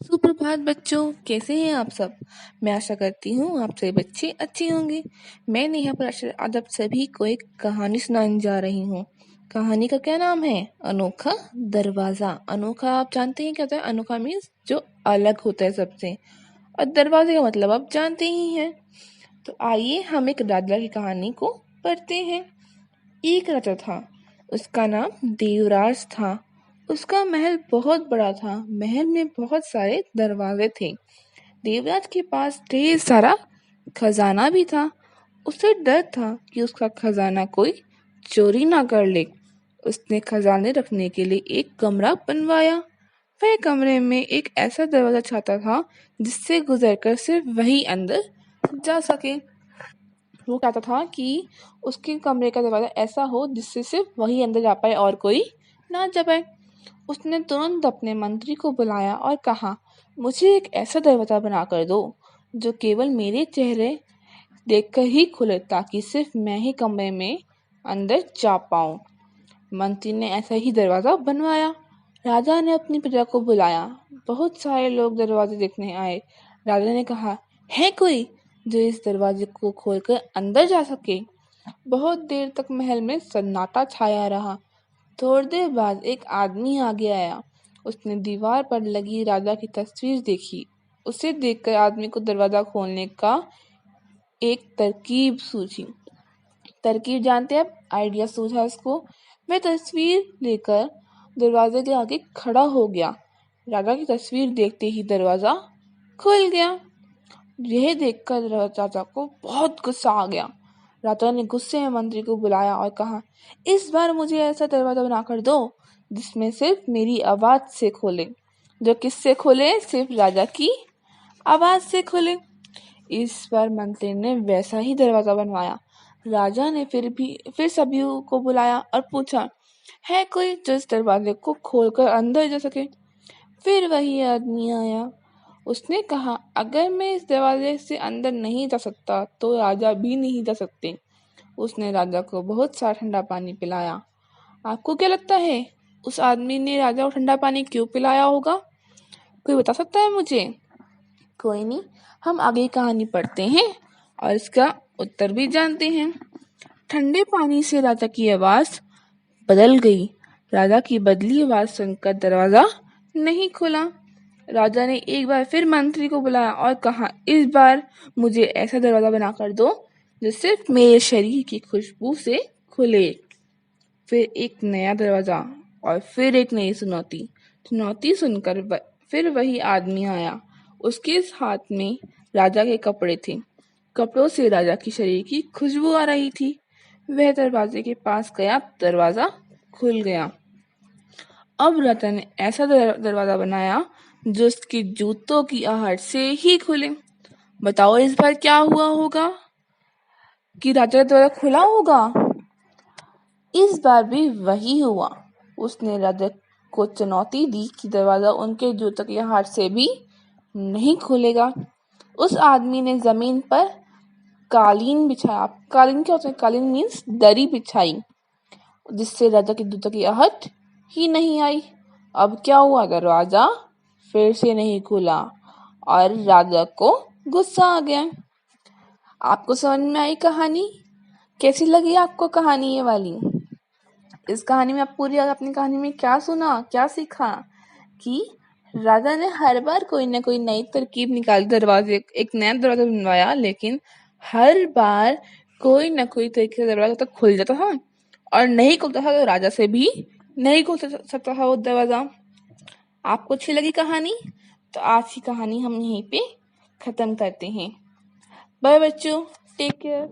सुप्रभात बच्चों, कैसे हैं आप सब। मैं आशा करती हूँ आप सभी बच्चे अच्छे होंगे। मैं नेहा प्राचार्य आज आप सभी को एक कहानी सुनाने जा रही हूँ। कहानी का क्या नाम है? अनोखा दरवाजा। अनोखा आप जानते हैं क्या होता है? अनोखा मीन्स जो अलग होता है सबसे, और दरवाजे का मतलब आप जानते ही हैं। तो आइए हम एक राजा की कहानी को पढ़ते हैं। एक राजा था, उसका नाम देवराज था। उसका महल बहुत बड़ा था। महल में बहुत सारे दरवाजे थे। देवराज के पास ढेर सारा खजाना भी था। उसे डर था कि उसका खजाना कोई चोरी ना कर ले। उसने खजाने रखने के लिए एक कमरा बनवाया। वह कमरे में एक ऐसा दरवाजा चाहता था जिससे गुजरकर सिर्फ वही अंदर जा सके। वो चाहता था कि उसके कमरे का दरवाजा ऐसा हो जिससे सिर्फ वही अंदर जा पाए और कोई ना जा पाए। उसने तुरंत अपने मंत्री को बुलाया और कहा, मुझे एक ऐसा दरवाजा बना कर दो जो केवल मेरे चेहरे देखकर ही खुले, ताकि सिर्फ मैं ही कमरे में अंदर जा पाऊं। मंत्री ने ऐसा ही दरवाजा बनवाया। राजा ने अपनी प्रजा को बुलाया। बहुत सारे लोग दरवाजे देखने आए। राजा ने कहा, है कोई जो इस दरवाजे को खोलकर अंदर जा सके? बहुत देर तक महल में सन्नाटा छाया रहा। थोड़ी देर बाद एक आदमी आगे आया। उसने दीवार पर लगी राजा की तस्वीर देखी। उसे देखकर आदमी को दरवाजा खोलने का एक तरकीब सूझी। तरकीब जानते हैं आप? आइडिया सूझा उसको। वह तस्वीर लेकर दरवाजे के आगे खड़ा हो गया। राजा की तस्वीर देखते ही दरवाजा खुल गया। यह देखकर राजा को बहुत गुस्सा आ गया। राजा ने गुस्से में मंत्री को बुलाया और कहा, इस बार मुझे ऐसा दरवाजा बनाकर दो जिसमें सिर्फ मेरी आवाज से खोले। जो किससे खोले? सिर्फ राजा की आवाज से खोले। इस बार मंत्री ने वैसा ही दरवाजा बनवाया। राजा ने फिर सभी को बुलाया और पूछा, है कोई जो इस दरवाजे को खोलकर अंदर जा सके? फिर वही आदमी आया। उसने कहा, अगर मैं इस दरवाजे से अंदर नहीं जा सकता तो राजा भी नहीं जा सकते। उसने राजा को बहुत सारा ठंडा पानी पिलाया। आपको क्या लगता है उस आदमी ने राजा को ठंडा पानी क्यों पिलाया होगा? कोई बता सकता है मुझे? कोई नहीं, हम आगे कहानी पढ़ते हैं और इसका उत्तर भी जानते हैं। ठंडे पानी से राजा की आवाज बदल गई। राजा की बदली आवाज सुनकर दरवाजा नहीं खुला। राजा ने एक बार फिर मंत्री को बुलाया और कहा, इस बार मुझे ऐसा दरवाजा बनाकर दो जो सिर्फ मेरे शरीर की खुशबू से खुले। फिर एक नया दरवाजा और फिर एक नई चुनौती। चुनौती सुनकर फिर वही आदमी आया। उसके हाथ में राजा के कपड़े थे। कपड़ों से राजा की शरीर की खुशबू आ रही थी। वह दरवाजे के पास गया, दरवाजा खुल गया। अब राजा ने ऐसा दरवाजा बनाया जो उसके जूतों की आहट से ही खुले। बताओ इस बार क्या हुआ होगा? कि राजा का दरवाजा खुला होगा? इस बार भी वही हुआ। उसने राजा को चुनौती दी कि दरवाजा उनके जूतों की आहट से भी नहीं खुलेगा। उस आदमी ने जमीन पर कालीन बिछाया। कालीन क्या होता है? कालीन मीन्स दरी बिछाई, जिससे राजा के जूतों की आहट ही नहीं आई। अब क्या हुआ? दरवाजा फिर से नहीं खुला और राजा को गुस्सा आ गया। आपको समझ में आई कहानी? कैसी लगी आपको कहानी ये वाली? इस कहानी में आप पूरी अपनी कहानी में क्या सुना, क्या सीखा? कि राजा ने हर बार कोई ना कोई नई तरकीब निकाली, दरवाजे एक नया दरवाजा बनवाया, लेकिन हर बार कोई ना कोई तरीके से दरवाजा तो खुल जाता था और नहीं खुलता था तो राजा से भी नहीं खुल सकता था वो दरवाजा। आपको अच्छी लगी कहानी? तो आज की कहानी हम यहीं पे खत्म करते हैं। बाय बच्चों, टेक केयर।